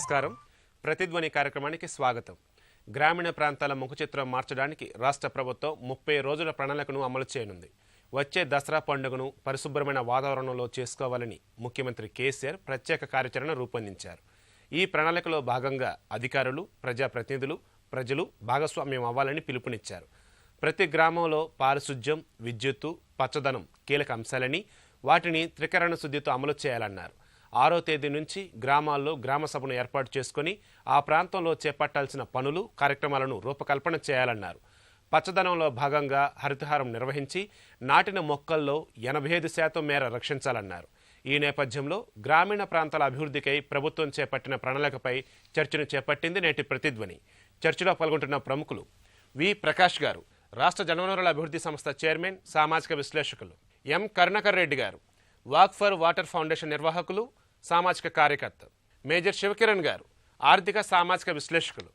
నమస్కారం. ప్రతిధ్వని కార్యక్రమానికి స్వాగతం. గ్రామీణ ప్రాంతాల ముఖచిత్రం మార్చడానికి రాష్ట్ర ప్రభుత్వం 30 రోజుల ప్రణాళికను అమలు చేయనుంది. వచ్చే దసరా పండుగను పరిశుభ్రమైన వాతావరణంలో చేసుకోవాలని ముఖ్యమంత్రి కేసీఆర్ ప్రత్యేక కార్యాచరణ రూపొందించారు. ఈ ప్రణాళికలో భాగంగా అధికారులు, ప్రజాప్రతినిధులు, ప్రజలు భాగస్వామ్యం అవ్వాలని పిలుపునిచ్చారు. ప్రతి గ్రామంలో పారిశుధ్యం, విద్యుత్తు, పచ్చదనం కీలక అంశాలని, వాటిని త్రికరణ శుద్ధితో అమలు చేయాలన్నారు. 6వ తేదీ నుంచి గ్రామాల్లో గ్రామ సభను ఏర్పాటు చేసుకుని ఆ ప్రాంతంలో చేపట్టాల్సిన పనులు, కార్యక్రమాలను రూపకల్పన చేయాలన్నారు. పచ్చదనంలో భాగంగా హరితహారం నిర్వహించి నాటిన మొక్కల్లో 85% మేర రక్షించాలన్నారు. ఈ నేపథ్యంలో గ్రామీణ ప్రాంతాల అభివృద్ధికై ప్రభుత్వం చేపట్టిన ప్రణాళికపై చర్చను చేపట్టింది నేటి ప్రతిధ్వని. చర్చలో పాల్గొంటున్న ప్రముఖులు వి ప్రకాష్ గారు, రాష్ట్ర జలవనరుల అభివృద్ధి సంస్థ చైర్మన్, సామాజిక విశ్లేషకులు; ఎం కరుణాకర్ రెడ్డి గారు, వాక్ ఫర్ వాటర్ ఫౌండేషన్ నిర్వాహకులు, సామాజిక కార్యకర్త; మేజర్ శివకిరణ్ గారు, ఆర్థిక సామాజిక విశ్లేషకులు.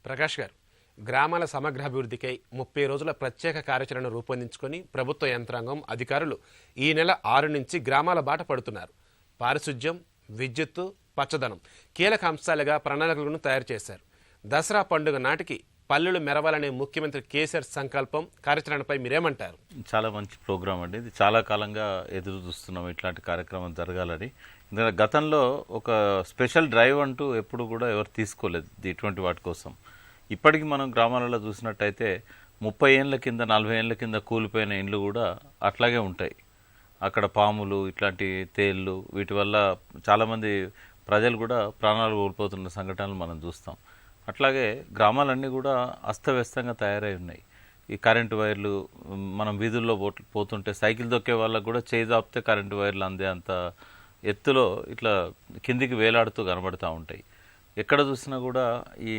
ప్రకాష్ గారు, గ్రామాల సమగ్రాభివృద్ధికై 30 రోజుల ప్రత్యేక కార్యాచరణ రూపొందించుకొని ప్రభుత్వ యంత్రాంగం, అధికారులు ఈ నెల 6 నుంచి గ్రామాల బాట పడుతున్నారు. పారిశుధ్యం, విద్యుత్తు, పచ్చదనం కీలక అంశాలుగా ప్రణాళికలను తయారు చేశారు. దసరా పండుగ నాటికి పల్లెలు మెరవాలనే ముఖ్యమంత్రి కేసీఆర్ సంకల్పం, కార్యాచరణపై మీరేమంటారు? చాలా మంచి ప్రోగ్రాం అండి. ఇది చాలా కాలంగా ఎదురు చూస్తున్నాం ఇట్లాంటి కార్యక్రమం జరగాలని. గతంలో ఒక స్పెషల్ డ్రైవ్ అంటూ ఎప్పుడు కూడా ఎవరు తీసుకోలేదు ఇటువంటి వాటి కోసం. ఇప్పటికి మనం గ్రామాలలో చూసినట్టయితే 30 ఏళ్ళ కింద, 40 ఏళ్ళ కింద కూలిపోయిన ఇండ్లు కూడా అట్లాగే ఉంటాయి. అక్కడ పాములు, ఇట్లాంటి తేళ్ళు, వీటి వల్ల చాలామంది ప్రజలు కూడా ప్రాణాలు కోల్పోతున్న సంఘటనలు మనం చూస్తాం. అట్లాగే గ్రామాలన్నీ కూడా అస్తవ్యస్తంగా తయారై ఉన్నాయి. ఈ కరెంటు వైర్లు, మనం వీధుల్లో పోతుంటే సైకిల్ దొక్కే వాళ్ళకు కూడా చేయి దాపితే కరెంటు వైర్లు అందే అంత ఎత్తులో ఇట్లా కిందికి వేలాడుతూ కనబడుతూ ఉంటాయి. ఎక్కడ చూసినా కూడా ఈ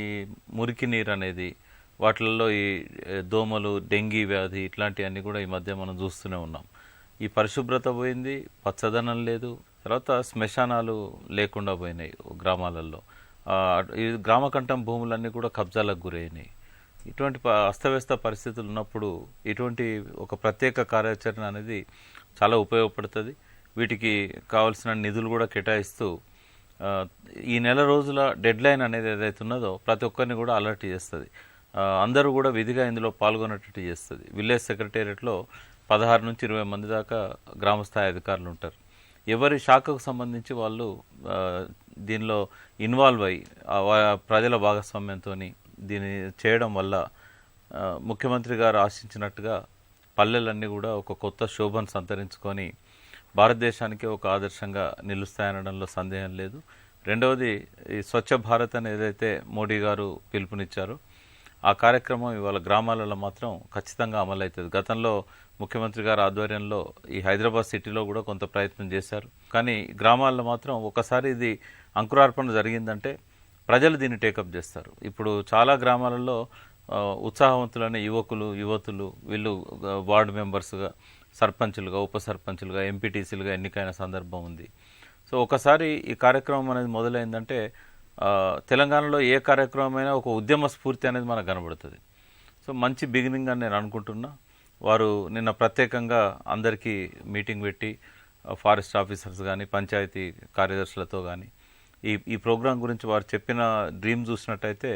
మురికి నీరు అనేది, వాటిల్లో ఈ దోమలు, డెంగీ వ్యాధి, ఇట్లాంటివన్నీ కూడా ఈ మధ్య మనం చూస్తూనే ఉన్నాం. ఈ పరిశుభ్రత పోయింది, పచ్చదనం లేదు, తర్వాత శ్మశానాలు లేకుండా పోయినాయి గ్రామాలలో. ఈ గ్రామకంఠం భూములన్నీ కూడా కబ్జాలకు గురైనాయి. ఇటువంటి అస్తవ్యస్త పరిస్థితులు ఉన్నప్పుడు ఇటువంటి ఒక ప్రత్యేక కార్యాచరణ అనేది చాలా ఉపయోగపడుతుంది. వీటికి కావాల్సిన నిధులు కూడా కేటాయిస్తూ ఈ నెల రోజుల డెడ్ లైన్ అనేది ఏదైతే ఉన్నదో ప్రతి ఒక్కరిని కూడా అలర్ట్ చేస్తుంది. అందరూ కూడా విధిగా ఇందులో పాల్గొనేటట్టు చేస్తుంది. విలేజ్ సెక్రటేరియట్లో 16 నుంచి 20 మంది దాకా గ్రామస్థాయి అధికారులు ఉంటారు. ఎవరి శాఖకు సంబంధించి వాళ్ళు దీనిలో ఇన్వాల్వ్ అయ్యి ప్రజల భాగస్వామ్యంతో దీన్ని చేయడం వల్ల ముఖ్యమంత్రి గారు ఆశించినట్టుగా పల్లెలన్నీ కూడా ఒక కొత్త శోభను సంతరించుకొని భారతదేశానికి ఒక ఆదర్శంగా నిలుస్తాయనడంలో సందేహం లేదు. రెండవది, ఈ స్వచ్ఛ భారత్ అని ఏదైతే మోడీ గారు పిలుపునిచ్చారో ఆ కార్యక్రమం ఇవాళ గ్రామాలలో మాత్రం ఖచ్చితంగా అమలవుతుంది. గతంలో ముఖ్యమంత్రి గారి ఆధ్వర్యంలో ఈ హైదరాబాద్ సిటీలో కూడా కొంత ప్రయత్నం చేశారు. కానీ గ్రామాల్లో మాత్రం ఒకసారి ఇది అంకురార్పణ జరిగిందంటే ప్రజలు దీన్ని టేకప్ చేస్తారు. ఇప్పుడు చాలా గ్రామాలలో ఉత్సాహవంతులైన యువకులు, యువతులు వీళ్ళు వార్డు మెంబర్స్గా, సర్పంచులుగా, ఉప సర్పంచులుగా, ఎంపీటీసీలుగా ఎన్నికైన సందర్భం ఉంది. సో ఒకసారి ఈ కార్యక్రమం అనేది మొదలైందంటే తెలంగాణలో ఏ కార్యక్రమమైనా ఒక ఉద్యమ స్ఫూర్తి అనేది మనకు కనబడుతుంది. సో మంచి బిగినింగ్ అని నేను అనుకుంటున్నా. వారు నిన్న ప్రత్యేకంగా అందరికీ మీటింగ్ పెట్టి ఫారెస్ట్ ఆఫీసర్స్ కానీ, పంచాయతీ కార్యదర్శులతో కానీ ఈ ప్రోగ్రాం గురించి వారు చెప్పిన డ్రీమ్ చూసినట్టయితే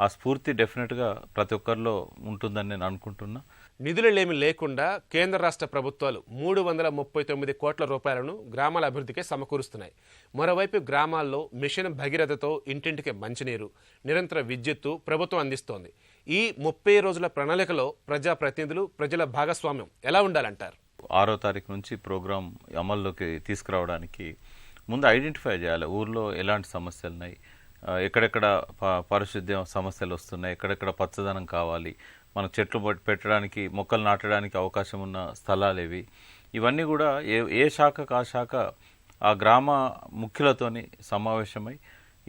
ఆ స్ఫూర్తి డెఫినెట్గా ప్రతి ఒక్కరిలో ఉంటుందని నేను అనుకుంటున్నా. నిధులేమీ లేకుండా కేంద్ర రాష్ట్ర ప్రభుత్వాలు 339 కోట్ల రూపాయలను గ్రామాల అభివృద్ధికి సమకూరుస్తున్నాయి. మరోవైపు గ్రామాల్లో మిషన్ భగీరథతో ఇంటింటికి మంచినీరు, నిరంతర విద్యుత్తు ప్రభుత్వం అందిస్తోంది. ఈ 30 రోజుల ప్రణాళికలో ప్రజాప్రతినిధులు, ప్రజల భాగస్వామ్యం ఎలా ఉండాలంటారు? 6వ తారీఖు నుంచి ప్రోగ్రాం అమల్లోకి తీసుకురావడానికి ముందు ఐడెంటిఫై చేయాలి. ఊర్లో ఎలాంటి సమస్యలు ఉన్నాయి, ఎక్కడెక్కడ పారిశుద్ధ్య సమస్యలు వస్తున్నాయి, ఎక్కడెక్కడ పచ్చదనం కావాలి, మనకు చెట్లు పెట్టడానికి, మొక్కలు నాటడానికి అవకాశం ఉన్న స్థలాలు ఏవి, ఇవన్నీ కూడా ఏ శాఖకు ఆ శాఖ ఆ గ్రామ ముఖ్యులతోని సమావేశమై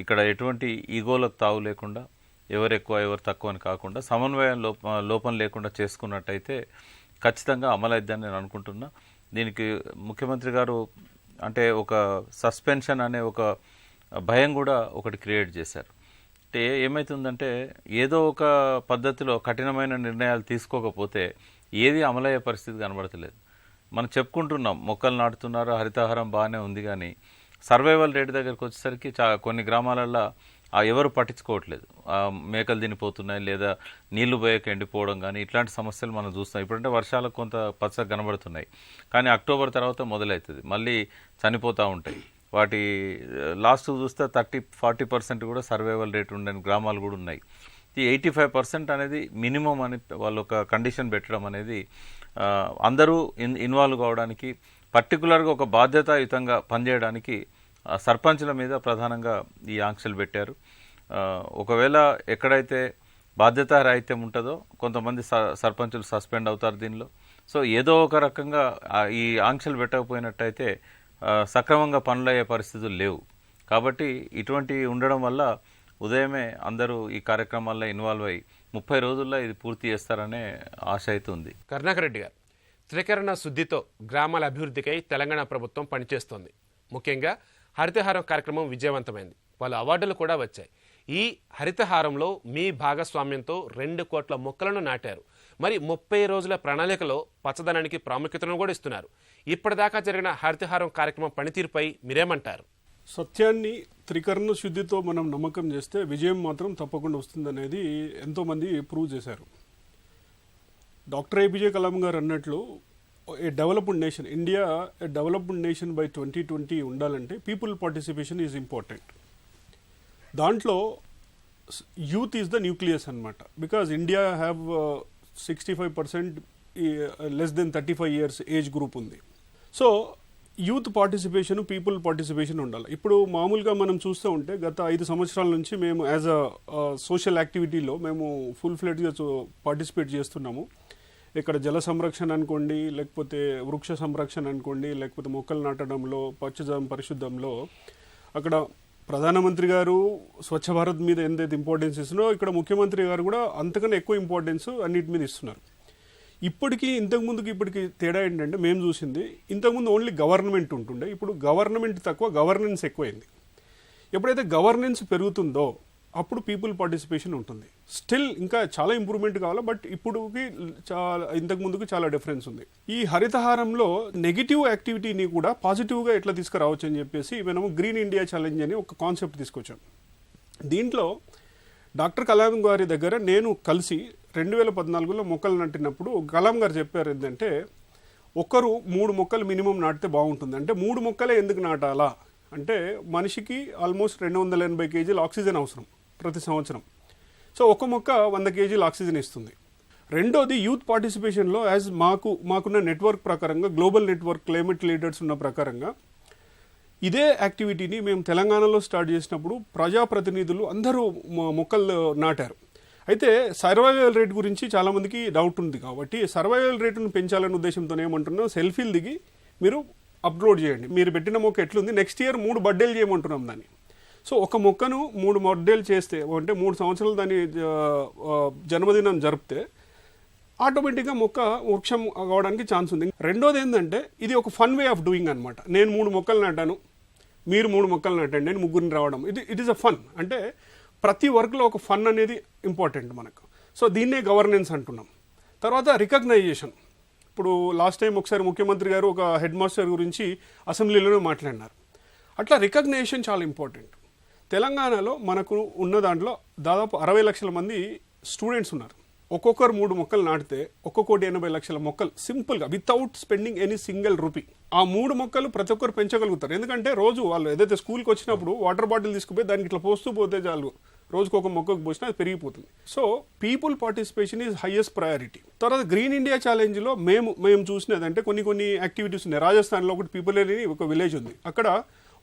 ఇక్కడ ఎటువంటి ఈగోలకు తావు లేకుండా, ఎవరు ఎక్కువ ఎవరు తక్కువ అని కాకుండా సమన్వయం లోపం లేకుండా చేసుకున్నట్టయితే ఖచ్చితంగా అమలైద్దని నేను అనుకుంటున్నా. దీనికి ముఖ్యమంత్రి గారు అంటే ఒక సస్పెన్షన్ అనే ఒక భయం కూడా ఒకటి క్రియేట్ చేశారు. అంటే ఏమవుతుందంటే ఏదో ఒక పద్ధతిలో కఠినమైన నిర్ణయాలు తీసుకోకపోతే ఏది అమలయ్యే పరిస్థితి కనబడతలేదు. మనం చెప్పుకుంటున్నాం మొక్కలు నాటుతున్నారు, హరితహారం బాగానే ఉంది, కానీ సర్వైవల్ రేట్ దగ్గరికి వచ్చేసరికి కొన్ని గ్రామాలల్లో ఎవరు పట్టించుకోవట్లేదు. మేకలు తినిపోతున్నాయి, లేదా నీళ్లు పోయాక ఎండిపోవడం కానీ ఇట్లాంటి సమస్యలు మనం చూస్తాం. ఇప్పుడంటే వర్షాలకు కొంత పచ్చగా కనబడుతున్నాయి, కానీ అక్టోబర్ తర్వాత మొదలవుతుంది, మళ్ళీ చనిపోతూ ఉంటాయి. వాటి లాస్ట్ చూస్తే 30-40% కూడా సర్వైవల్ రేట్ ఉండని గ్రామాలు కూడా ఉన్నాయి. ఈ 85% అనేది మినిమం అని వాళ్ళు ఒక కండిషన్ పెట్టడం అనేది అందరూ ఇన్వాల్వ్ కావడానికి, పర్టికులర్గా ఒక బాధ్యతాయుతంగా పనిచేయడానికి సర్పంచుల మీద ప్రధానంగా ఈ ఆంక్షలు పెట్టారు. ఒకవేళ ఎక్కడైతే బాధ్యతారాహిత్యం ఉంటుందో కొంతమంది సర్పంచులు సస్పెండ్ అవుతారు దీనిలో. సో ఏదో ఒక రకంగా ఈ ఆంక్షలు పెట్టకపోయినట్టయితే సక్రమంగా పనులయ్యే పరిస్థితులు లేవు. కాబట్టి ఇటువంటి ఉండడం వల్ల ఉదయమే అందరూ ఈ కార్యక్రమాల్లో ఇన్వాల్వ్ అయ్యి 30 రోజుల్లో ఇది పూర్తి చేస్తారనే ఆశ అయితే ఉంది. కరుణాకర్ రెడ్డి గారు, త్రికరణ శుద్ధితో గ్రామాల అభివృద్ధికై తెలంగాణ ప్రభుత్వం పనిచేస్తోంది. ముఖ్యంగా హరితహారం కార్యక్రమం విజయవంతమైంది, పలు అవార్డులు కూడా వచ్చాయి. ఈ హరితహారంలో మీ భాగస్వామ్యంతో 2 కోట్ల మొక్కలను నాటారు. మరి 30 రోజుల ప్రణాళికలో పచ్చదనానికి ప్రాముఖ్యతను కూడా ఇస్తున్నారు. ఇప్పటిదాకా జరిగిన హరితహారం కార్యక్రమం పనితీరుపై మీరేమంటారు? సత్యాన్ని త్రికరణ శుద్ధితో మనం నమ్మకం చేస్తే విజయం మాత్రం తప్పకుండా వస్తుందనేది ఎంతోమంది ప్రూవ్ చేశారు. డాక్టర్ ఏపీజే కలాం గారు అన్నట్లు a developed nation, India a developed nation by 2020 ఉండాలంటే పీపుల్ పార్టిసిపేషన్ ఈజ్ ఇంపార్టెంట్. దాంట్లో యూత్ ఈజ్ ద న్యూక్లియస్ అనమాట. Because India have 65% less than 35 years age group ఉంది. So youth participation, people participation ఉండాలి. ఇప్పుడు మామూలుగా మనం చూస్తూ ఉంటే గత 5 సంవత్సరాల నుంచి మేము యాజ్ అ సోషల్ యాక్టివిటీలో మేము ఫుల్ ఫ్లెడ్గా పార్టిసిపేట్ చేస్తున్నాము. ఇక్కడ జల సంరక్షణ అనుకోండి, లేకపోతే వృక్ష సంరక్షణ అనుకోండి, లేకపోతే మొక్కలు నాటడంలో, పచ్చదనం పరిశుద్ధంలో. అక్కడ ప్రధానమంత్రి గారు స్వచ్ఛ భారత్ మీద ఎంతైతే ఇంపార్టెన్స్ ఇస్తున్నారో ఇక్కడ ముఖ్యమంత్రి గారు కూడా అంతకన్నా ఎక్కువ ఇంపార్టెన్స్ అన్నిటి మీద ఇస్తున్నారు. ఇప్పటికి తేడా ఏంటంటే మేము చూసింది, ఇంతకుముందు ఓన్లీ గవర్నమెంట్ ఉంటుండే, ఇప్పుడు గవర్నమెంట్ తక్కువ, గవర్నెన్స్ ఎక్కువైంది. ఎప్పుడైతే గవర్నెన్స్ పెరుగుతుందో అప్పుడు పీపుల్ పార్టిసిపేషన్ ఉంటుంది. స్టిల్ ఇంకా చాలా ఇంప్రూవ్మెంట్ కావాలి, బట్ ఇప్పుడుకి ఇంతకుముందుకు చాలా డిఫరెన్స్ ఉంది. ఈ హరితహారంలో నెగిటివ్ యాక్టివిటీని కూడా పాజిటివ్గా ఎట్లా తీసుకురావచ్చు అని చెప్పేసి మనము గ్రీన్ ఇండియా ఛాలెంజ్ అని ఒక కాన్సెప్ట్ తీసుకొచ్చాం. దీంట్లో డాక్టర్ కలాం గారి దగ్గర నేను కలిసి 2014లో మొక్కలు నాటినప్పుడు కలాం గారు చెప్పారు ఏంటంటే, ఒకరు 3 మొక్కలు మినిమం నాటితే బాగుంటుంది. అంటే 3 మొక్కలే ఎందుకు నాటాలా అంటే, మనిషికి ఆల్మోస్ట్ 280 kg ఆక్సిజన్ అవసరం ప్రతి సంవత్సరం. సో ఒక మొక్క 100 kg ఆక్సిజన్ ఇస్తుంది. రెండోది యూత్ పార్టిసిపేషన్లో యాజ్ మాకున్న నెట్వర్క్ ప్రకారంగా, గ్లోబల్ నెట్వర్క్ క్లైమేట్ లీడర్స్ ఉన్న ప్రకారంగా ఇదే యాక్టివిటీని మేము తెలంగాణలో స్టార్ట్ చేసినప్పుడు ప్రజాప్రతినిధులు అందరూ మొక్కలు నాటారు. అయితే సర్వైవల్ రేట్ గురించి చాలామందికి డౌట్ ఉంది, కాబట్టి సర్వైవల్ రేటును పెంచాలనే ఉద్దేశంతో ఏమంటున్నాం, సెల్ఫీలు దిగి మీరు అప్లోడ్ చేయండి, మీరు పెట్టిన మొక్క ఎట్లుంది, నెక్స్ట్ ఇయర్ 3 బర్త్డేలు చేయమంటున్నాం దాన్ని. సో ఒక మొక్కను 3 బర్త్డేలు చేస్తే, అంటే 3 సంవత్సరాలు దాని జన్మదినం జరిపితే ఆటోమేటిక్గా మొక్క వృక్షం కావడానికి ఛాన్స్ ఉంది. రెండోది ఏంటంటే, ఇది ఒక ఫన్ వే ఆఫ్ డూయింగ్ అనమాట. నేను 3 మొక్కలు నాటాను, మీరు 3 మొక్కలు నాటండి, నేను 3 రావడం, ఇట్ ఈస్ అ ఫన్. అంటే ప్రతి వర్క్లో ఒక ఫన్ అనేది ఇంపార్టెంట్ మనకు. సో దీన్నే గవర్నెన్స్ అంటున్నాం. తర్వాత రికగ్నైజేషన్. ఇప్పుడు లాస్ట్ టైం ఒకసారి ముఖ్యమంత్రి గారు ఒక హెడ్ మాస్టర్ గురించి అసెంబ్లీలోనే మాట్లాడినారు. అట్లా రికగ్నైజేషన్ చాలా ఇంపార్టెంట్. తెలంగాణలో మనకు ఉన్న దాంట్లో దాదాపు 60 లక్షల మంది స్టూడెంట్స్ ఉన్నారు. ఒక్కొక్కరు 3 మొక్కలు నాటితే 1,80,00,000 మొక్కలు సింపుల్గా without spending any single rupee. ఆ 3 మొక్కలు ప్రతి ఒక్కరు పెంచగలుగుతారు. ఎందుకంటే రోజు వాళ్ళు ఏదైతే స్కూల్కి వచ్చినప్పుడు వాటర్ బాటిల్ తీసుకుపోయి దానికి ఇట్లా పోస్తూ పోతే చాలు, రోజుకు ఒక మొక్కకు పోసినా అది పెరిగిపోతుంది. So people participation is highest priority. తర్వాత గ్రీన్ ఇండియా ఛాలెంజ్లో మేము చూసినదంటే కొన్ని యాక్టివిటీస్ ఉన్నాయి. రాజస్థాన్లో ఒకటి పీపుల్ అని ఒక విలేజ్ ఉంది. అక్కడ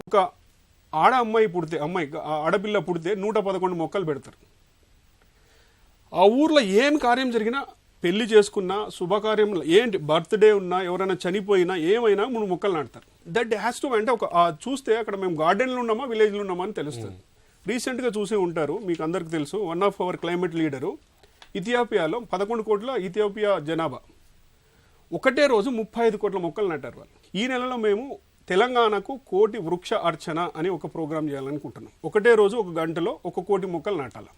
ఒక ఆడపిల్ల పుడితే 111 మొక్కలు పెడతారు. ఆ ఊర్లో ఏం కార్యం జరిగినా, పెళ్లి చేసుకున్నా, శుభకార్యంలో ఏంటి బర్త్డే ఉన్నా, ఎవరైనా చనిపోయినా, ఏమైనా 3 మొక్కలు నాటుతారు. దట్ హ్యాస్ టు, అంటే ఒక చూస్తే అక్కడ మేము గార్డెన్లో ఉన్నామా విలేజ్లో ఉన్నామా అని తెలుస్తుంది. రీసెంట్గా చూసే ఉంటారు, మీకు అందరికి తెలుసు, one of our climate leader ఇథియోపియాలో 11 కోట్ల ఇథియోపియా జనాభా ఒకటే రోజు 35 కోట్ల మొక్కలు నాటారు వాళ్ళు. ఈ నెలలో మేము తెలంగాణకు 1 కోటి వృక్ష అర్చన అని ఒక ప్రోగ్రామ్ చేయాలనుకుంటున్నాం. ఒకటే రోజు 1 గంటలో 1 కోటి మొక్కలు నాటాలి.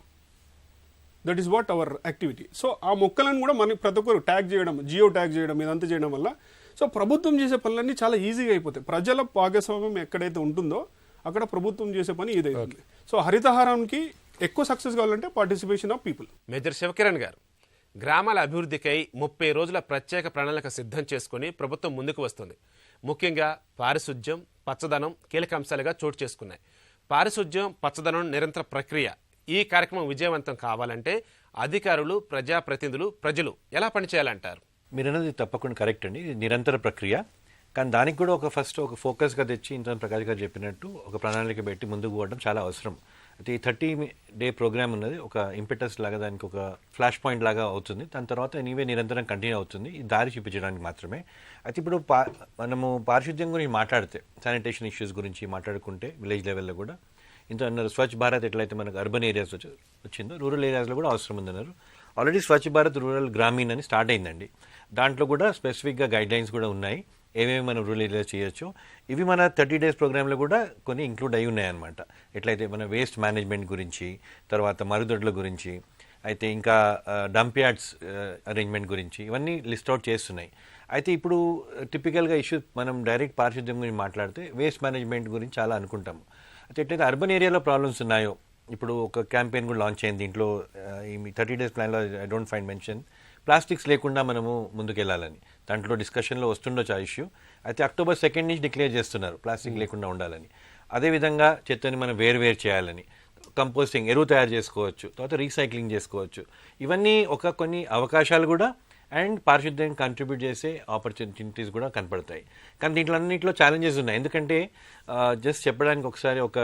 That is what our activity. So ఆ మొక్కలను కూడా మనకి ప్రతి ఒక్కరు ట్యాగ్ చేయడం, జియో ట్యాగ్ చేయడం, ఇదంతా చేయడం వల్ల సో ప్రభుత్వం చేసే పనులన్నీ చాలా ఈజీగా అయిపోతాయి. ప్రజల భాగస్వామ్యం ఎక్కడైతే ఉంటుందో అక్కడ ప్రభుత్వం చేసే పని ఇదైతుంది. సో హరితహారానికి ఎక్కువ సక్సెస్ కావాలంటే participation of people. Major Shivakiran గారు, గ్రామాల అభివృద్ధికై 30 రోజుల ప్రత్యేక ప్రణాళిక సిద్ధం చేసుకుని ప్రభుత్వం ముందుకు వస్తుంది. ముఖ్యంగా పారిశుధ్యం, పచ్చదనం కీలక అంశాలుగా చోటు చేసుకున్నాయి. పారిశుధ్యం, పచ్చదనం నిరంతర ప్రక్రియ. ఈ కార్యక్రమం విజయవంతం కావాలంటే అధికారులు, ప్రజాప్రతినిధులు, ప్రజలు ఎలా పనిచేయాలంటారు? మీరు అన్నది తప్పకుండా కరెక్ట్ అండి. ఇది నిరంతర ప్రక్రియ. కానీ దానికి కూడా ఫస్ట్ ఒక ఫోకస్గా తెచ్చి ఇంత ప్రకాష్ గారు చెప్పినట్టు ఒక ప్రణాళిక పెట్టి ముందుకు పోవడం చాలా అవసరం. అయితే ఈ 30-day ప్రోగ్రామ్ ఉన్నది ఒక ఇంపెటస్ లాగా, దానికి ఒక ఫ్లాష్ పాయింట్ లాగా అవుతుంది. దాని తర్వాత ఎనీవే నిరంతరం కంటిన్యూ అవుతుంది, ఈ దారి చూపించడానికి మాత్రమే. అయితే ఇప్పుడు మనము పారిశుద్ధ్యం గురించి మాట్లాడితే, శానిటేషన్ ఇష్యూస్ గురించి మాట్లాడుకుంటే విలేజ్ లెవెల్లో కూడా ఇంత అన్నారు. స్వచ్ఛ భారత్ ఎట్లయితే మనకు అర్బన్ ఏరియాస్ వచ్చిందో, రూరల్ ఏరియాస్లో కూడా అవసరం ఉందన్నారు. ఆల్రెడీ స్వచ్ఛ భారత్ రూరల్ గ్రామీణ్ అని స్టార్ట్ అయిందండి. దాంట్లో కూడా స్పెసిఫిక్గా గైడ్ లైన్స్ కూడా ఉన్నాయి, ఏమేమి మనం రూరల్ ఏరియాస్ చేయొచ్చు. ఇవి మన 30 days ప్రోగ్రాంలో కూడా కొన్ని ఇంక్లూడ్ అయి ఉన్నాయన్నమాట. ఎట్లయితే మన వేస్ట్ మేనేజ్మెంట్ గురించి, తర్వాత మరుగుదొడ్ల గురించి, అయితే ఇంకా డంప్ యార్డ్స్ అరేంజ్మెంట్ గురించి ఇవన్నీ లిస్ట్ అవుట్ చేస్తున్నాయి. అయితే ఇప్పుడు టిపికల్గా ఇష్యూ మనం డైరెక్ట్ పారిశుద్ధ్యం గురించి మాట్లాడితే వేస్ట్ మేనేజ్మెంట్ గురించి చాలా అనుకుంటాము. అయితే ఎట్లయితే అర్బన్ ఏరియాలో ప్రాబ్లమ్స్ ఉన్నాయో, ఇప్పుడు ఒక క్యాంపెయిన్ కూడా లాంచ్ అయింది దీంట్లో. ఈ 30 days ప్లాన్లో I don't find mention plastics లేకుండా మనము ముందుకెళ్ళాలని. దాంట్లో డిస్కషన్లో వస్తుండొచ్చు ఆ ఇష్యూ. అయితే October 2nd నుంచి డిక్లేర్ చేస్తున్నారు ప్లాస్టిక్ లేకుండా ఉండాలని. అదేవిధంగా చెత్తని మనం వేరు చేయాలని, కంపోస్టింగ్ ఎరువు తయారు చేసుకోవచ్చు, తర్వాత రీసైక్లింగ్ చేసుకోవచ్చు. ఇవన్నీ కొన్ని అవకాశాలు కూడా అండ్ పారిశుద్ధ్యం కంట్రిబ్యూట్ చేసే ఆపర్చునిటీస్ కూడా కనపడతాయి. కానీ దీంట్లో అన్నింటిలో ఛాలెంజెస్ ఉన్నాయి. ఎందుకంటే జస్ట్ చెప్పడానికి ఒకసారి ఒక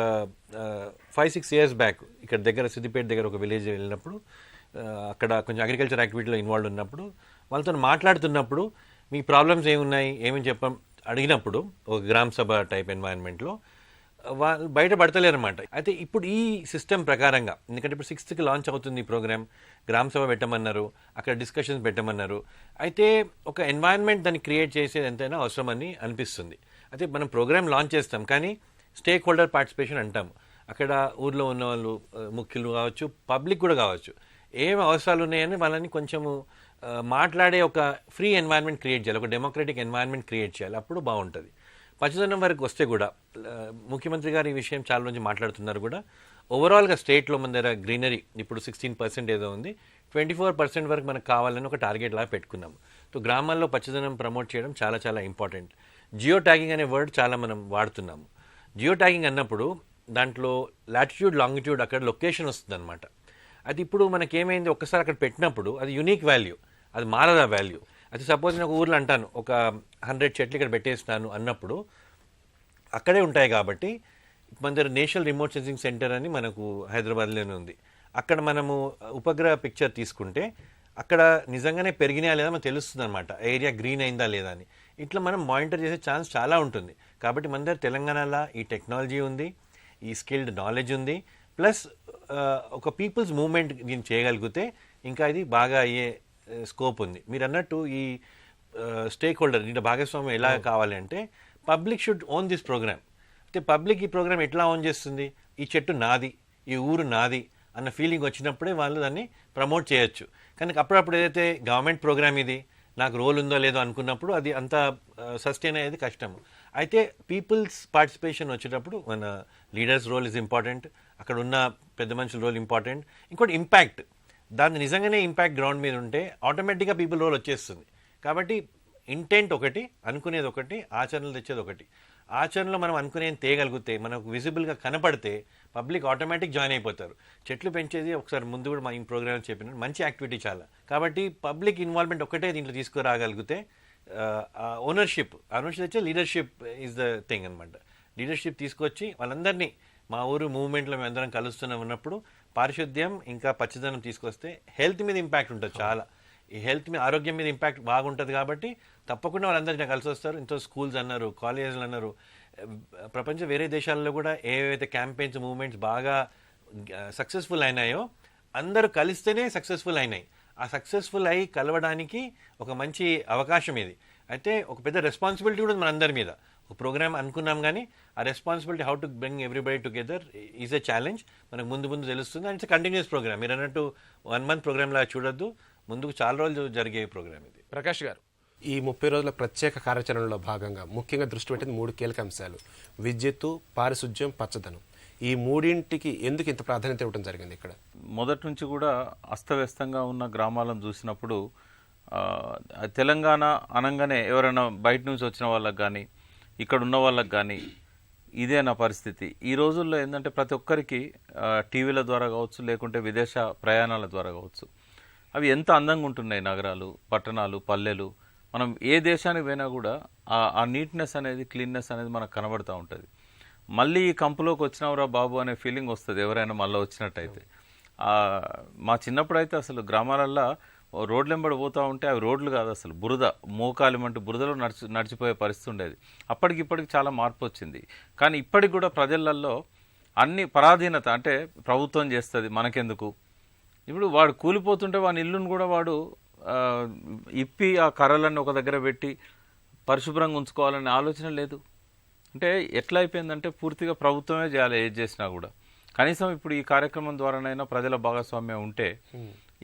5-6 years బ్యాక్ ఇక్కడ దగ్గర సిద్దిపేట దగ్గర ఒక విలేజ్ వెళ్ళినప్పుడు, అక్కడ కొంచెం అగ్రికల్చర్ యాక్టివిటీలో ఇన్వాల్వ్ ఉన్నప్పుడు వాళ్ళతో మాట్లాడుతున్నప్పుడు మీ ప్రాబ్లమ్స్ ఏమున్నాయి ఏమని అడిగినప్పుడు ఒక గ్రామ సభ టైప్ ఎన్వైరన్మెంట్లో వాళ్ళు బయటపడతలేరు అనమాట. అయితే ఇప్పుడు ఈ సిస్టమ్ ప్రకారంగా, ఎందుకంటే ఇప్పుడు 6th లాంచ్ అవుతుంది ఈ ప్రోగ్రామ్, గ్రామ సభ పెట్టమన్నారు, అక్కడ డిస్కషన్స్ పెట్టమన్నారు. అయితే ఒక ఎన్వైరన్మెంట్ దాన్ని క్రియేట్ చేసేది ఎంతైనా అవసరమని అనిపిస్తుంది. అయితే మనం ప్రోగ్రామ్ లాంచ్ చేస్తాం, కానీ స్టేక్ హోల్డర్ పార్టిసిపేషన్ అంటాము. అక్కడ ఊర్లో ఉన్న వాళ్ళు, ముఖ్యులు కావచ్చు, పబ్లిక్ కూడా కావచ్చు, ఏం అవసరాలు ఉన్నాయని వాళ్ళని కొంచెము మాట్లాడే ఒక ఫ్రీ ఎన్వైరన్మెంట్ క్రియేట్ చేయాలి, ఒక డెమోక్రటిక్ ఎన్వైరన్మెంట్ క్రియేట్ చేయాలి. అప్పుడు బాగుంటుంది. పచ్చదనం వరకు వస్తే కూడా ముఖ్యమంత్రి గారు ఈ విషయం చాలా రోజు మాట్లాడుతున్నారు కూడా. ఓవరాల్గా స్టేట్లో మన దగ్గర గ్రీనరీ ఇప్పుడు 16% ఏదో ఉంది, 24% వరకు మనకు కావాలని ఒక టార్గెట్ లాగా పెట్టుకున్నాము. సో గ్రామాల్లో పచ్చదనం ప్రమోట్ చేయడం చాలా చాలా ఇంపార్టెంట్. జియో ట్యాగింగ్ అనే వర్డ్ చాలా మనం వాడుతున్నాము. జియో ట్యాగింగ్ అన్నప్పుడు దాంట్లో లాటిట్యూడ్, లాంగిట్యూడ్, అక్కడ లొకేషన్ వస్తుంది అనమాట. అది ఇప్పుడు మనకేమైంది, ఒక్కసారి అక్కడ పెట్టినప్పుడు అది యూనిక్ వాల్యూ, అది మారదా వాల్యూ. అది సపోజ్ నేను ఒక ఊర్లో అంటాను, ఒక 100 చెట్లు ఇక్కడ పెట్టేస్తాను అన్నప్పుడు అక్కడే ఉంటాయి. కాబట్టి మన దగ్గర నేషనల్ రిమోట్ సెన్సింగ్ సెంటర్ అని మనకు హైదరాబాద్లోనే ఉంది. అక్కడ మనము ఉపగ్రహ పిక్చర్ తీసుకుంటే అక్కడ నిజంగానే పెరిగినాయా లేదా మనకు తెలుస్తుంది అనమాట, ఏరియా గ్రీన్ అయిందా లేదా అని. ఇట్లా మనం మానిటర్ చేసే ఛాన్స్ చాలా ఉంటుంది. కాబట్టి మన దగ్గర తెలంగాణలో ఈ టెక్నాలజీ ఉంది, ఈ స్కిల్డ్ నాలెడ్జ్ ఉంది, ప్లస్ ఒక పీపుల్స్ మూవ్మెంట్ దీన్ని చేయగలిగితే ఇంకా ఇది బాగా అయ్యే స్కోప్ ఉంది. మీరు అన్నట్టు ఈ స్టేక్ హోల్డర్ దీంట్లో భాగస్వామ్యం ఎలా కావాలి అంటే, public should own this programme. అయితే పబ్లిక్ ఈ ప్రోగ్రామ్ ఎట్లా ఓన్ చేస్తుంది, ఈ చెట్టు నాది, ఈ ఊరు నాది అన్న ఫీలింగ్ వచ్చినప్పుడే వాళ్ళు దాన్ని ప్రమోట్ చేయొచ్చు. కానీ అప్పుడప్పుడు ఏదైతే గవర్నమెంట్ ప్రోగ్రామ్ ఇది, నాకు రోల్ ఉందో లేదో అనుకున్నప్పుడు అది అంత సస్టైన్ అయ్యేది కష్టము. అయితే పీపుల్స్ పార్టిసిపేషన్ వచ్చేటప్పుడు మన లీడర్స్ రోల్ ఇస్ ఇంపార్టెంట్, అక్కడ ఉన్న పెద్ద మనుషుల రోల్ ఇంపార్టెంట్. ఇంకోటి ఇంపాక్ట్, దాన్ని నిజంగానే ఇంపాక్ట్ గ్రౌండ్ మీద ఉంటే ఆటోమేటిక్గా పీపుల్ రోల్ వచ్చేస్తుంది. కాబట్టి ఇంటెంట్ ఒకటి, అనుకునేది ఒకటి, ఆచరణలు తెచ్చేది ఒకటి. ఆచరణలో మనం అనుకునేది తేయగలిగితే, మనకు విజిబుల్గా కనపడితే పబ్లిక్ ఆటోమేటిక్ జాయిన్ అయిపోతారు. చెట్లు పెంచేది ఒకసారి ముందు కూడా మా ఈ ప్రోగ్రామ్ చెప్పిన మంచి యాక్టివిటీ చాలా. కాబట్టి పబ్లిక్ ఇన్వాల్వ్మెంట్ ఒకటే దీంట్లో తీసుకురాగలిగితే ఓనర్షిప్ వచ్చే లీడర్షిప్ ఈజ్ ద థింగ్ అనమాట. లీడర్షిప్ తీసుకొచ్చి వాళ్ళందరినీ మా ఊరు మూవ్మెంట్లో మేము అందరం కలుస్తున్నాం ఉన్నప్పుడు పారిశుద్ధ్యం ఇంకా పచ్చదనం తీసుకొస్తే హెల్త్ మీద ఇంపాక్ట్ ఉంటుంది చాలా. ఈ హెల్త్ మీద, ఆరోగ్యం మీద ఇంపాక్ట్ బాగుంటుంది. కాబట్టి తప్పకుండా వాళ్ళందరినీ కలిసి వస్తారు. ఇంతో స్కూల్స్ అన్నారు, కాలేజీలు అన్నారు, ప్రపంచ వేరే దేశాల్లో కూడా ఏవైతే క్యాంపెయిన్స్, మూవ్మెంట్స్ బాగా సక్సెస్ఫుల్ అయినాయో అందరూ కలిస్తేనే సక్సెస్ఫుల్ అయినాయి. ఆ సక్సెస్ఫుల్ అయి కలవడానికి ఒక మంచి అవకాశం ఇది. అయితే ఒక పెద్ద రెస్పాన్సిబిలిటీ కూడా మన అందరి మీద. ఒక ప్రోగ్రామ్ అనుకున్నాం, కానీ ఆ responsibility how to bring everybody together is a challenge. మనకు ముందు తెలుస్తుంది. And it's continuous programme. మీరు అన్నట్టు 1 month ప్రోగ్రామ్ లాగా చూడొద్దు, ముందుకు చాలా రోజులు జరిగే ప్రోగ్రామ్ ఇది. ప్రకాష్ గారు, ఈ 30 రోజుల ప్రత్యేక కార్యాచరణలో భాగంగా ముఖ్యంగా దృష్టి పెట్టింది 3 కీలక అంశాలు: విద్యుత్తు, పారిశుధ్యం, పచ్చదనం. ఈ మూడింటికి ఎందుకు ఇంత ప్రాధాన్యత ఇవ్వడం జరిగింది ఇక్కడ? మొదటి నుంచి కూడా అస్తవ్యస్తంగా ఉన్న గ్రామాలను చూసినప్పుడు తెలంగాణ అనగానే ఎవరైనా బయట నుంచి వచ్చిన వాళ్ళకి కానీ ఇక్కడ ఉన్న వాళ్ళకి కానీ ఇదే నా పరిస్థితి. ఈ రోజుల్లో ఏంటంటే ప్రతి ఒక్కరికి టీవీల ద్వారా కావచ్చు, లేకుంటే విదేశ ప్రయాణాల ద్వారా కావచ్చు, అవి ఎంత అందంగా ఉంటున్నాయి నగరాలు, పట్టణాలు, పల్లెలు. మనం ఏ దేశానికి పోయినా కూడా ఆ నీట్నెస్ అనేది, క్లీన్నెస్ అనేది మనకు కనబడుతూ ఉంటుంది. మళ్ళీ ఈ కంపులోకి వచ్చినవరా బాబు అనే ఫీలింగ్ వస్తుంది ఎవరైనా మళ్ళీ వచ్చినట్టయితే. మా చిన్నప్పుడు అయితే అసలు గ్రామాలల్లో రోడ్లు వెంబడి పోతూ ఉంటే అవి రోడ్లు కాదు, అసలు బురద, మోకాలిమంటూ బురదలో నడిచిపోయే పరిస్థితి ఉండేది. అప్పటికిప్పటికి చాలా మార్పు వచ్చింది. కానీ ఇప్పటికి కూడా ప్రజలల్లో అన్ని పరాధీనత, అంటే ప్రభుత్వం చేస్తుంది మనకెందుకు. ఇప్పుడు వాడు కూలిపోతుంటే వాని ఇల్లును కూడా వాడు ఇప్పి ఆ కర్రలన్నీ ఒక దగ్గర పెట్టి పరిశుభ్రంగా ఉంచుకోవాలనే ఆలోచన లేదు. అంటే ఎట్లా అయిపోయిందంటే పూర్తిగా ప్రభుత్వమే చేయాలి ఏది చేసినా కూడా. కనీసం ఇప్పుడు ఈ కార్యక్రమం ద్వారానైనా ప్రజల భాగస్వామ్యం ఉంటే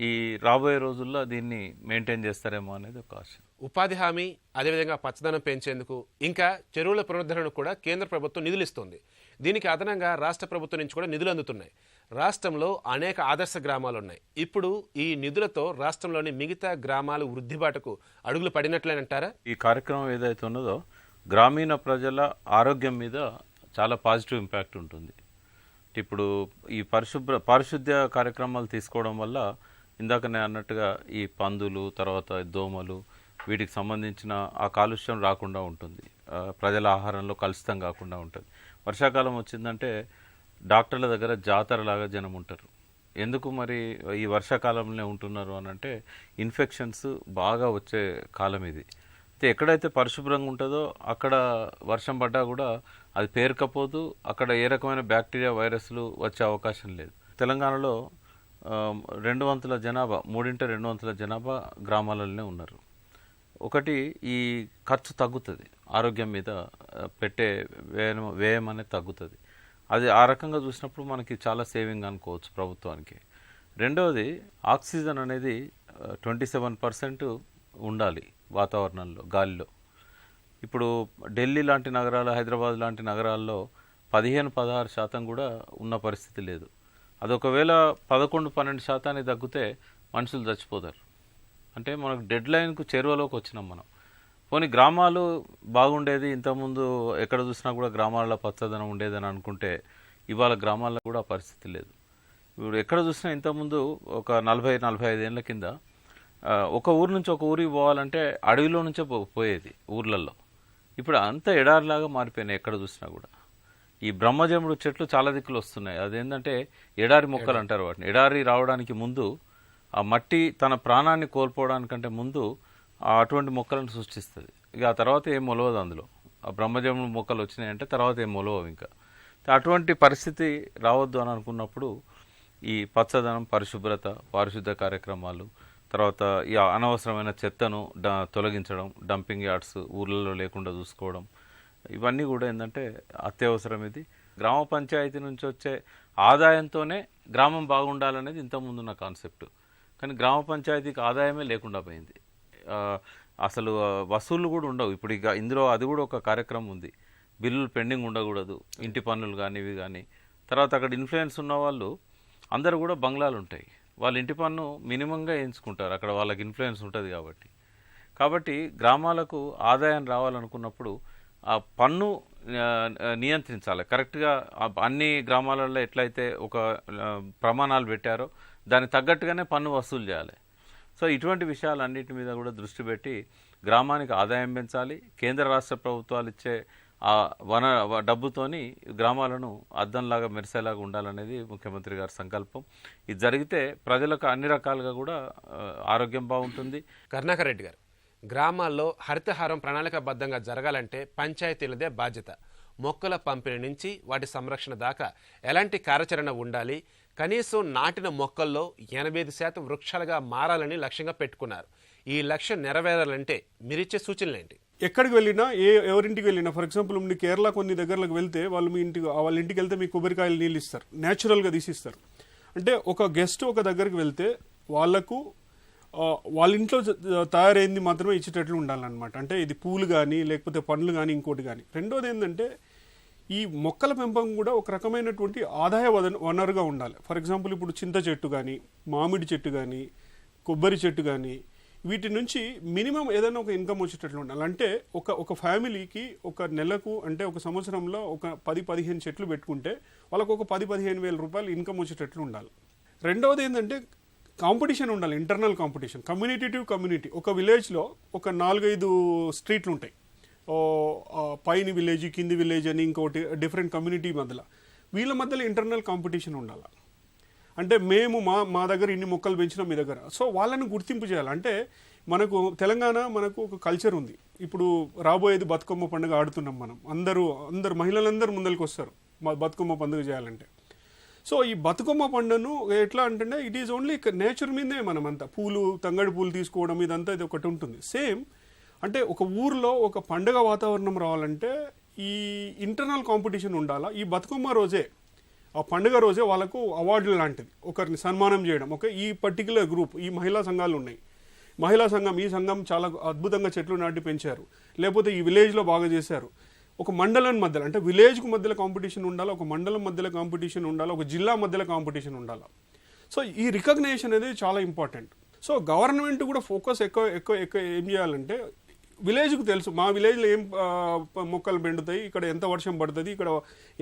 ఈ రాబోయే రోజుల్లో దీన్ని మెయింటైన్ చేస్తారేమో అనేది ఒక ఆశ. ఉపాధి హామీ, అదేవిధంగా పచ్చదనం పెంచేందుకు, ఇంకా చెరువుల పునరుద్ధరణకు కూడా కేంద్ర ప్రభుత్వం నిధులు ఇస్తుంది. దీనికి అదనంగా రాష్ట్ర ప్రభుత్వం నుంచి కూడా నిధులు అందుతున్నాయి. రాష్ట్రంలో అనేక ఆదర్శ గ్రామాలు ఉన్నాయి. ఇప్పుడు ఈ నిధులతో రాష్ట్రంలోని మిగతా గ్రామాలు వృద్ధిబాటకు అడుగులు పడినట్లేనంటారా? ఈ కార్యక్రమం ఏదైతే ఉన్నదో గ్రామీణ ప్రజల ఆరోగ్యం మీద చాలా పాజిటివ్ ఇంపాక్ట్ ఉంటుంది. ఇప్పుడు ఈ పారిశుద్ధ్య కార్యక్రమాలు తీసుకోవడం వల్ల ఇందాక నేను అన్నట్టుగా ఈ పందులు, తర్వాత దోమలు, వీటికి సంబంధించిన ఆ కాలుష్యం రాకుండా ఉంటుంది. ప్రజల ఆహారంలో కలుషితం కాకుండా ఉంటుంది. వర్షాకాలం వచ్చిందంటే డాక్టర్ల దగ్గర జాతరలాగా జనం ఉంటారు. ఎందుకు మరి ఈ వర్షాకాలంలో ఉంటున్నారు అని అంటే ఇన్ఫెక్షన్స్ బాగా వచ్చే కాలం ఇది. అయితే ఎక్కడైతే పరిశుభ్రంగా ఉంటుందో అక్కడ వర్షం పడ్డా కూడా అది పేరుకపోదు, అక్కడ ఏ రకమైన బ్యాక్టీరియా, వైరస్లు వచ్చే అవకాశం లేదు. తెలంగాణలో 200 జనాభా, 2/3 జనాభా గ్రామాలలోనే ఉన్నారు. ఒకటి, ఈ ఖర్చు తగ్గుతుంది, ఆరోగ్యం మీద పెట్టే వ్యయం అనేది తగ్గుతుంది. అది ఆ రకంగా చూసినప్పుడు మనకి చాలా సేవింగ్ అనుకోవచ్చు ప్రభుత్వానికి. రెండవది, ఆక్సిజన్ అనేది 27% ఉండాలి వాతావరణంలో, గాలిలో. ఇప్పుడు ఢిల్లీ లాంటి నగరాలు, హైదరాబాద్ లాంటి నగరాల్లో 15-16% కూడా ఉన్న పరిస్థితి లేదు. అదొకవేళ 11-12% తగ్గితే మనుషులు చచ్చిపోతారు. అంటే మనకు డెడ్ లైన్కు చేరువలోకి వచ్చినాం మనం. పోనీ గ్రామాలు బాగుండేది, ఇంతకుముందు ఎక్కడ చూసినా కూడా గ్రామాల్లో పచ్చదనం ఉండేదని అనుకుంటే ఇవాళ గ్రామాల్లో కూడా పరిస్థితి లేదు. ఇప్పుడు ఎక్కడ చూసినా ఇంతకుముందు ఒక 40-45 ఏళ్ళ కింద ఒక ఊరు నుంచి ఒక ఊరికి పోవాలంటే అడవిలో నుంచే పోయేది ఊర్లలో. ఇప్పుడు అంత ఎడారిలాగా మారిపోయినాయి ఎక్కడ చూసినా కూడా. ఈ బ్రహ్మజముడు చెట్లు చాలా దిక్కులు వస్తున్నాయి. అదేంటంటే ఎడారి మొక్కలు అంటారు వాటిని. ఎడారి రావడానికి ముందు ఆ మట్టి తన ప్రాణాన్ని కోల్పోవడానికంటే ముందు అటువంటి మొక్కలను సృష్టిస్తుంది. ఇక ఆ తర్వాత ఏం మొలవదు అందులో. ఆ బ్రహ్మజముడు మొక్కలు వచ్చినాయంటే తర్వాత ఏం మొలవవు ఇంకా. అటువంటి పరిస్థితి రావద్దు అని అనుకున్నప్పుడు ఈ పచ్చదనం, పరిశుభ్రత, పారిశుద్ధ కార్యక్రమాలు, తర్వాత ఈ అనవసరమైన చెత్తను తొలగించడం, డంపింగ్ యార్డ్స్ ఊర్లలో లేకుండా చూసుకోవడం, ఇవన్నీ కూడా ఏంటంటే అత్యవసరం. ఇది గ్రామ పంచాయతీ నుంచి వచ్చే ఆదాయంతోనే గ్రామం బాగుండాలనేది ఇంతకుముందు ఉన్న కాన్సెప్ట్. కానీ గ్రామ పంచాయతీకి ఆదాయమే లేకుండా పోయింది. అసలు వసూళ్లు కూడా ఉండవు. ఇప్పుడు ఇక ఇందులో అది కూడా ఒక కార్యక్రమం ఉంది, బిల్లులు పెండింగ్ ఉండకూడదు, ఇంటి పన్నులు కానీ ఇవి కానీ. తర్వాత అక్కడ ఇన్ఫ్లుయెన్స్ ఉన్న వాళ్ళు అందరూ కూడా బంగ్లాలు ఉంటాయి, వాళ్ళ ఇంటి పన్ను మినిమంగా వేయించుకుంటారు, అక్కడ వాళ్ళకి ఇన్ఫ్లుయెన్స్ ఉంటుంది కాబట్టి గ్రామాలకు ఆదాయం రావాలనుకున్నప్పుడు ఆ పన్ను నియంత్రించాలి కరెక్ట్గా. అన్ని గ్రామాలలో ఎట్లయితే ఒక ప్రమాణాలు పెట్టారో దానికి తగ్గట్టుగానే పన్ను వసూలు చేయాలి. సో ఇటువంటి విషయాలన్నిటి మీద కూడా దృష్టి పెట్టి గ్రామానికి ఆదాయం పెంచాలి. కేంద్ర రాష్ట్ర ప్రభుత్వాలు ఇచ్చే ఆ డబ్బుతోని గ్రామాలను అద్దంలాగా మెరిసేలాగా ఉండాలనేది ముఖ్యమంత్రి గారి సంకల్పం. ఇది జరిగితే ప్రజలకు అన్ని రకాలుగా కూడా ఆరోగ్యం బాగుంటుంది. కరుణాకర్ రెడ్డి గారు, గ్రామాల్లో హరితహారం ప్రణాళికాబద్ధంగా జరగాలంటే పంచాయతీలదే బాధ్యత. మొక్కల పంపిణీ నుంచి వాటి సంరక్షణ దాకా ఎలాంటి కార్యాచరణ ఉండాలి? కనీసం నాటిన మొక్కల్లో 85% వృక్షాలుగా మారాలని లక్ష్యంగా పెట్టుకున్నారు. ఈ లక్ష్యం నెరవేరాలంటే మీరిచ్చే సూచనలు ఏంటి? ఎక్కడికి వెళ్ళినా, ఎవరింటికి వెళ్ళినా, ఫర్ ఎగ్జాంపుల్ మీ కేరళ కొన్ని దగ్గరలకు వెళ్తే వాళ్ళ ఇంటికి వెళ్తే మీ కొబ్బరికాయలు నీళ్ళు ఇస్తారు, న్యాచురల్గా తీసిస్తారు. అంటే ఒక గెస్ట్ ఒక దగ్గరికి వెళ్తే వాళ్లకు వాళ్ళ ఇంట్లో తయారైంది మాత్రమే ఇచ్చేటట్లు ఉండాలన్నమాట. అంటే ఇది పూలు కానీ లేకపోతే పండ్లు కానీ ఇంకోటి కానీ. రెండోది ఏంటంటే ఈ మొక్కల పెంపకం కూడా ఒక రకమైనటువంటి ఆదాయ వనరుగా ఉండాలి. ఫర్ ఎగ్జాంపుల్ ఇప్పుడు చింత చెట్టు కానీ, మామిడి చెట్టు కానీ, కొబ్బరి చెట్టు కానీ, వీటి నుంచి మినిమం ఏదైనా ఒక ఇన్కమ్ వచ్చేటట్లు ఉండాలి. అంటే ఒక ఫ్యామిలీకి ఒక నెలకు అంటే ఒక సంవత్సరంలో ఒక 10-15 చెట్లు పెట్టుకుంటే వాళ్ళకు ఒక 10-15 వేల రూపాయలు ఇన్కమ్ వచ్చేటట్లు ఉండాలి. రెండవది ఏంటంటే కాంపిటీషన్ ఉండాలి, internal competition, community to community. ఒక విలేజ్లో ఒక 4-5 స్ట్రీట్లు ఉంటాయి, పైన విలేజ్, కింది విలేజ్ అని ఇంకోటి డిఫరెంట్ కమ్యూనిటీ మధ్యలో. వీళ్ళ మధ్యలో ఇంటర్నల్ కాంపిటీషన్ ఉండాలి. అంటే మేము మా దగ్గర ఇన్ని మొక్కలు పెంచినాం మీ దగ్గర, సో వాళ్ళని గుర్తింపు చేయాలి. అంటే మనకు తెలంగాణ మనకు ఒక కల్చర్ ఉంది. ఇప్పుడు రాబోయేది బతుకమ్మ పండుగ ఆడుతున్నాం మనం, అందరూ మహిళలందరూ ముందరికి వస్తారు బతుకమ్మ పండుగ చేయాలంటే. సో ఈ బతుకమ్మ పండుగను ఎట్లా అంటే ఇట్ ఈజ్ ఓన్లీ నేచర్ మీదే మనం అంతా పూలు, తంగడి పూలు తీసుకోవడం ఇదంతా ఇది ఒకటి ఉంటుంది. సేమ్ అంటే ఒక ఊర్లో ఒక పండుగ వాతావరణం రావాలంటే ఈ ఇంటర్నల్ కాంపిటీషన్ ఉండాలా. ఈ బతుకమ్మ రోజే, ఆ పండుగ రోజే వాళ్ళకు అవార్డులు లాంటిది ఒకరిని సన్మానం చేయడం. ఓకే, ఈ పర్టికులర్ గ్రూప్, ఈ మహిళా సంఘాలు ఉన్నాయి, మహిళా సంఘం, ఈ సంఘం చాలా అద్భుతంగా చెట్లు నాటి పెంచారు, లేకపోతే ఈ విలేజ్లో బాగా చేశారు. ఒక మండలం మధ్యలో అంటే విలేజ్కు మధ్యలో కాంపిటీషన్ ఉండాలి, ఒక మండలం మధ్యలో కాంపిటీషన్ ఉండాలి, ఒక జిల్లా మధ్యలో కాంపిటీషన్ ఉండాలి. సో ఈ రికగ్నేషన్ అనేది చాలా ఇంపార్టెంట్. సో గవర్నమెంట్ కూడా ఫోకస్ ఎక్కువ ఏం చేయాలంటే, విలేజ్కు తెలుసు మా విలేజ్లో ఏం మొక్కలు పెండుతాయి, ఇక్కడ ఎంత వర్షం పడుతుంది, ఇక్కడ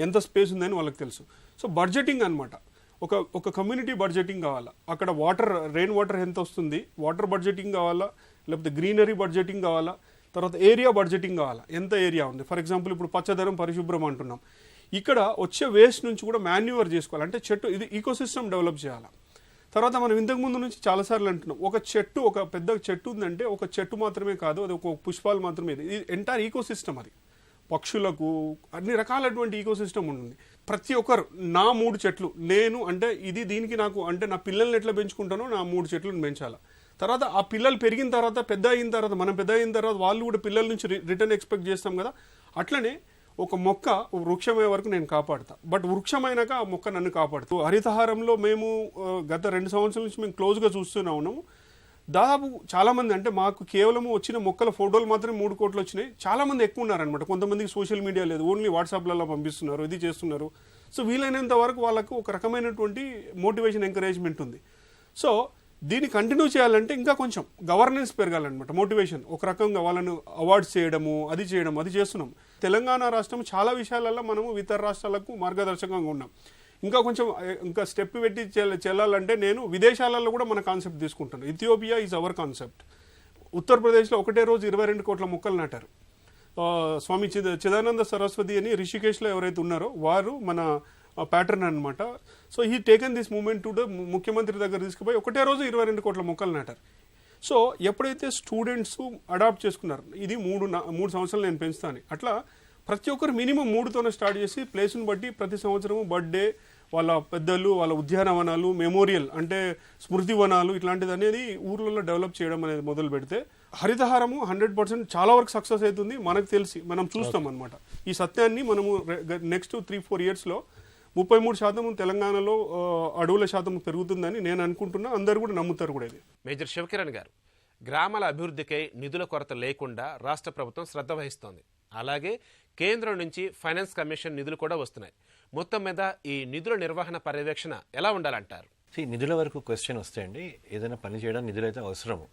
ఎంత స్పేస్ ఉందని వాళ్ళకి తెలుసు. సో బడ్జెటింగ్ అనమాట, ఒక కమ్యూనిటీ బడ్జెటింగ్ కావాలా. అక్కడ రెయిన్ వాటర్ ఎంత వస్తుంది, వాటర్ బడ్జెటింగ్ కావాలా, లేకపోతే గ్రీనరీ బడ్జెటింగ్ కావాలా, తర్వాత ఏరియా బడ్జెటింగ్ కావాలా, ఎంత ఏరియా ఉంది. ఫర్ ఎగ్జాంపుల్ ఇప్పుడు పచ్చదనం పరిశుభ్రం అంటున్నాం, ఇక్కడ వచ్చే వేస్ట్ నుంచి కూడా మాన్యూవర్ చేసుకోవాలి. అంటే చెట్టు ఇది ఈకోసిస్టమ్ డెవలప్ చేయాలి. తర్వాత మనం ఇంతకుముందు నుంచి చాలాసార్లు అంటున్నాం, ఒక పెద్ద చెట్టు ఉందంటే ఒక చెట్టు మాత్రమే కాదు, అది ఒక పుష్పాలు మాత్రమే, ఇది ఎంటైర్ ఈకోసిస్టమ్. అది పక్షులకు అన్ని రకాలటువంటి ఈకోసిస్టమ్ ఉంటుంది. ప్రతి ఒక్కరు నా 3 చెట్లు నేను అంటే ఇది దీనికి నాకు అంటే నా పిల్లల్ని ఎట్లా పెంచుకుంటానో నా 3 చెట్లను పెంచాలి. తర్వాత ఆ పిల్లలు పెరిగిన తర్వాత మనం పెద్ద అయిన తర్వాత వాళ్ళు కూడా పిల్లల నుంచి రిటర్న్ ఎక్స్పెక్ట్ చేస్తాం కదా. అట్లనే ఒక మొక్క వృక్షమయ్యే వరకు నేను కాపాడుతా, బట్ వృక్షమైనాక ఆ మొక్క నన్ను కాపాడుతూ. హరితహారంలో మేము గత 2 సంవత్సరాల నుంచి మేము క్లోజ్గా చూస్తూనే ఉన్నాము. దాదాపు చాలామంది అంటే మాకు కేవలం వచ్చిన మొక్కల ఫోటోలు మాత్రమే 3 కోట్లు వచ్చినాయి. చాలామంది ఎక్కువ ఉన్నారనమాట. కొంతమందికి సోషల్ మీడియా లేదు, ఓన్లీ వాట్సాప్లలో పంపిస్తున్నారు, ఇది చేస్తున్నారు. సో వీలైనంత వరకు వాళ్ళకు ఒక రకమైనటువంటి మోటివేషన్, ఎంకరేజ్మెంట్ ఉంది. సో దీన్ని కంటిన్యూ చేయాలంటే ఇంకా కొంచెం గవర్నెన్స్ పెరగాలన్నమాట, మోటివేషన్. ఒక రకంగా వాళ్ళను అవార్డ్స్ చేయడము, అది చేస్తున్నాం. తెలంగాణ రాష్ట్రం చాలా విషయాలలో మనము ఇతర రాష్ట్రాలకు మార్గదర్శకంగా ఉన్నాం. ఇంకా స్టెప్ పెట్టి చెల్లాలంటే నేను విదేశాలలో కూడా మన కాన్సెప్ట్ తీసుకుంటాను. Ethiopia is our concept. ఉత్తరప్రదేశ్లో ఒకటే రోజు 22 కోట్ల మొక్కలు నాటారు. స్వామి చిదానంద సరస్వతి అని రిషికేశ్లో ఎవరైతే ఉన్నారో వారు మన ప్యాటర్న్ అనమాట. So he taken this moment to ముఖ్యమంత్రి దగ్గర తీసుకుపోయి ఒకటే రోజు 22 కోట్ల మొక్కలు నాటారు. సో ఎప్పుడైతే స్టూడెంట్స్ అడాప్ట్ చేసుకున్నారు, ఇది 3 సంవత్సరాలు నేను పెంచుతాను, అట్లా ప్రతి ఒక్కరు మినిమం 3తోనే స్టార్ట్ చేసి ప్లేస్ని బట్టి ప్రతి సంవత్సరము బర్త్డే, వాళ్ళ పెద్దలు, వాళ్ళ ఉద్యానవనాలు, మెమోరియల్ అంటే స్మృతి వనాలు ఇట్లాంటిది అనేది ఊర్లలో డెవలప్ చేయడం అనేది మొదలు పెడితే హరితహారము 100% చాలా వరకు సక్సెస్ అవుతుంది. మనకు తెలిసి మనం చూస్తాం అనమాట. ఈ సత్యాన్ని మనము నెక్స్ట్ 3-4 ఇయర్స్లో 33% తెలంగాణలో అడవుల శాతం పెరుగుతుందని నేను అనుకుంటున్నా. అందరు కూడా నమ్ముతారు కూడా. ఇది మేజర్ శివకిరణ్ గారు, గ్రామాల అభివృద్ధికై నిధుల కొరత లేకుండా రాష్ట్ర ప్రభుత్వం శ్రద్ధ వహిస్తోంది. అలాగే కేంద్రం నుంచి ఫైనాన్స్ కమిషన్ నిధులు కూడా వస్తున్నాయి. మొత్తం మీద ఈ నిధుల నిర్వహణ పర్యవేక్షణ ఎలా ఉండాలంటారు? నిధుల వరకు క్వశ్చన్ వస్తాయండి. ఏదైనా పని చేయడం నిధులు అయితే అవసరము.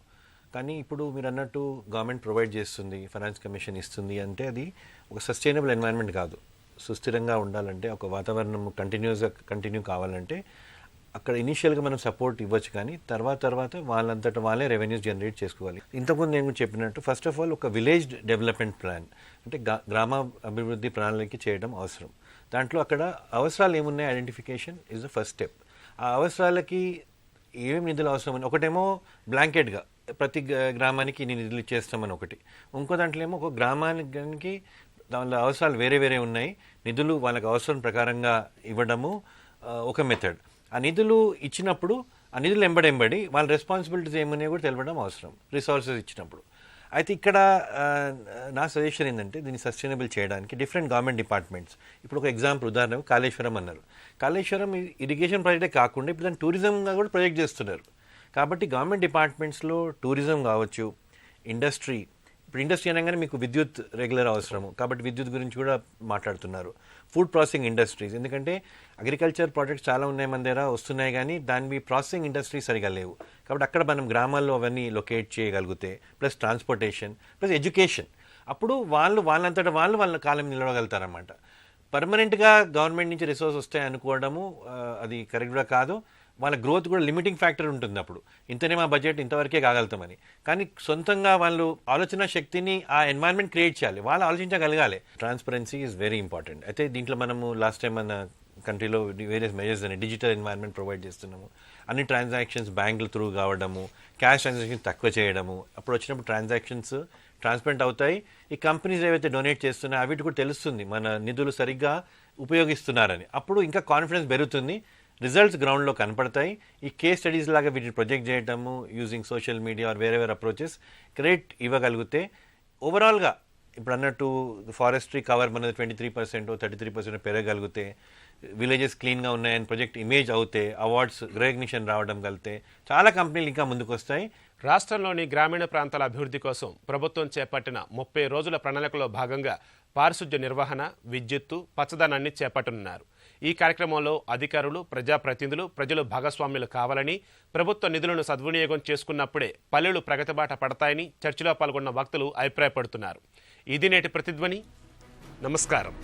కానీ ఇప్పుడు మీరు అన్నట్టు గవర్నమెంట్ ప్రొవైడ్ చేస్తుంది, ఫైనాన్స్ కమిషన్ ఇస్తుంది అంటే అది ఒక సస్టైనబుల్ ఎన్వైరన్మెంట్ కాదు. సుస్థిరంగా ఉండాలంటే, ఒక వాతావరణం కంటిన్యూ కావాలంటే అక్కడ ఇనీషియల్గా మనం సపోర్ట్ ఇవ్వచ్చు, కానీ తర్వాత వాళ్ళంతటా వాళ్ళే రెవెన్యూస్ జనరేట్ చేసుకోవాలి. ఇంతకుముందు నేను చెప్పినట్టు ఫస్ట్ ఆఫ్ ఆల్ ఒక విలేజ్ డెవలప్మెంట్ ప్లాన్ అంటే గ్రామ అభివృద్ధి ప్రణాళిక చేయడం అవసరం. దాంట్లో అక్కడ అవసరాలు ఏమున్నాయి identification is the first step. ఆ అవసరాలకి ఏమేమి నిధులు అవసరమని ఒకటేమో బ్లాంకెట్గా ప్రతి గ్రామానికి ఇన్ని నిధులు ఇచ్చేస్తామని ఒకటి, ఇంకో దాంట్లో ఏమో ఒక గ్రామానికి దానిలో అవసరాలు వేరే ఉన్నాయి, నిధులు వాళ్ళకి అవసరం ప్రకారంగా ఇవ్వడము ఒక మెథడ్. ఆ నిధులు ఇచ్చినప్పుడు ఆ నిధులు ఎంబడి వాళ్ళ రెస్పాన్సిబిలిటీస్ ఏమన్నాయో కూడా తెలవడం అవసరం రిసోర్సెస్ ఇచ్చినప్పుడు. అయితే ఇక్కడ నా సజెషన్ ఏంటంటే దీన్ని సస్టైనబుల్ చేయడానికి డిఫరెంట్ గవర్నమెంట్ డిపార్ట్మెంట్స్, ఇప్పుడు ఒక ఎగ్జాంపుల్ ఉదాహరణ కాళేశ్వరం అన్నారు. కాళేశ్వరం ఇరిగేషన్ ప్రాజెక్టే కాకుండా ఇప్పుడు దాన్ని టూరిజంగా కూడా ప్రొజెక్ట్ చేస్తున్నారు. కాబట్టి గవర్నమెంట్ డిపార్ట్మెంట్స్లో టూరిజం కావచ్చు, ఇండస్ట్రీ, ఇప్పుడు ఇండస్ట్రీ అనగానే మీకు విద్యుత్ రెగ్యులర్ అవసరము, కాబట్టి విద్యుత్ గురించి కూడా మాట్లాడుతున్నారు. ఫుడ్ ప్రాసెసింగ్ ఇండస్ట్రీస్, ఎందుకంటే అగ్రికల్చర్ ప్రాజెక్ట్స్ చాలా ఉన్నాయి మన దగ్గర, వస్తున్నాయి, కానీ దాని ప్రాసెసింగ్ ఇండస్ట్రీ సరిగా లేవు. కాబట్టి అక్కడ మనం గ్రామాల్లో అవన్నీ లొకేట్ చేయగలిగితే, ప్లస్ ట్రాన్స్పోర్టేషన్, ప్లస్ ఎడ్యుకేషన్, అప్పుడు వాళ్ళంతటా వాళ్ళ కాలం నిలవగలుగుతారన్నమాట. పర్మనెంట్గా గవర్నమెంట్ నుంచి రిసోర్స్ వస్తాయి అనుకోవడము అది కరెక్ట్గా కాదు. వాళ్ళ గ్రోత్ కూడా లిమిటింగ్ ఫ్యాక్టర్ ఉంటుంది. అప్పుడు ఇంతనే మా బడ్జెట్ ఇంతవరకే కాగలుగుతామని, కానీ సొంతంగా వాళ్ళు ఆలోచన శక్తిని ఆ ఎన్వైరన్మెంట్ క్రియేట్ చేయాలి, వాళ్ళు ఆలోచించగలగాలి. Transparency is very important. అయితే దీంట్లో మనము లాస్ట్ టైం మన కంట్రీలో వేరియస్ మెజర్స్ అని డిజిటల్ ఎన్వైరన్మెంట్ ప్రొవైడ్ చేస్తున్నాము. అన్ని ట్రాన్సాక్షన్స్ బ్యాంకుల త్రూ కావడము, క్యాష్ ట్రాన్సాక్షన్స్ తక్కువ చేయడము, అప్పుడు వచ్చినప్పుడు ట్రాన్సాక్షన్స్ ట్రాన్స్పరెంట్ అవుతాయి. ఈ కంపెనీస్ ఏవైతే డొనేట్ చేస్తున్నాయో అవిటి కూడా తెలుస్తుంది మన నిధులు సరిగ్గా ఉపయోగిస్తున్నారని. అప్పుడు ఇంకా కాన్ఫిడెన్స్ పెరుగుతుంది, రిజల్ట్స్ గ్రౌండ్లో కనపడతాయి. ఈ కేస్ స్టడీస్ లాగా వీటిని ప్రొజెక్ట్ చేయడము యూజింగ్ సోషల్ మీడియా ఆర్ వేరే అప్రోచెస్ క్రెడిట్ ఇవ్వగలిగితే ఓవరాల్గా ఇప్పుడు అన్నట్టు ఫారెస్ట్రీ కవర్ మనది 23% 33% పెరగగలిగితే, విలేజెస్ క్లీన్గా ఉన్నాయని ప్రాజెక్ట్ ఇమేజ్ అవుతే, అవార్డ్స్ రికగ్నిషన్ రావడం కలిగితే చాలా కంపెనీలు ఇంకా ముందుకు వస్తాయి. రాష్ట్రంలోని గ్రామీణ ప్రాంతాల అభివృద్ధి కోసం ప్రభుత్వం చేపట్టిన 30 రోజుల ప్రణాళికలో భాగంగా పారిశుధ్య నిర్వహణ, విద్యుత్తు, పచ్చదనాన్ని చేపట్టనున్నారు. ఈ కార్యక్రమంలో అధికారులు, ప్రజాప్రతినిధులు, ప్రజలు భాగస్వామ్యులు కావాలని, ప్రభుత్వ నిధులను సద్వినియోగం చేసుకున్నప్పుడే పల్లెలు ప్రగతిబాట పడతాయని చర్చలో పాల్గొన్న వక్తలు అభిప్రాయపడుతున్నారు. ఇది నేటి ప్రతిధ్వని. నమస్కారం.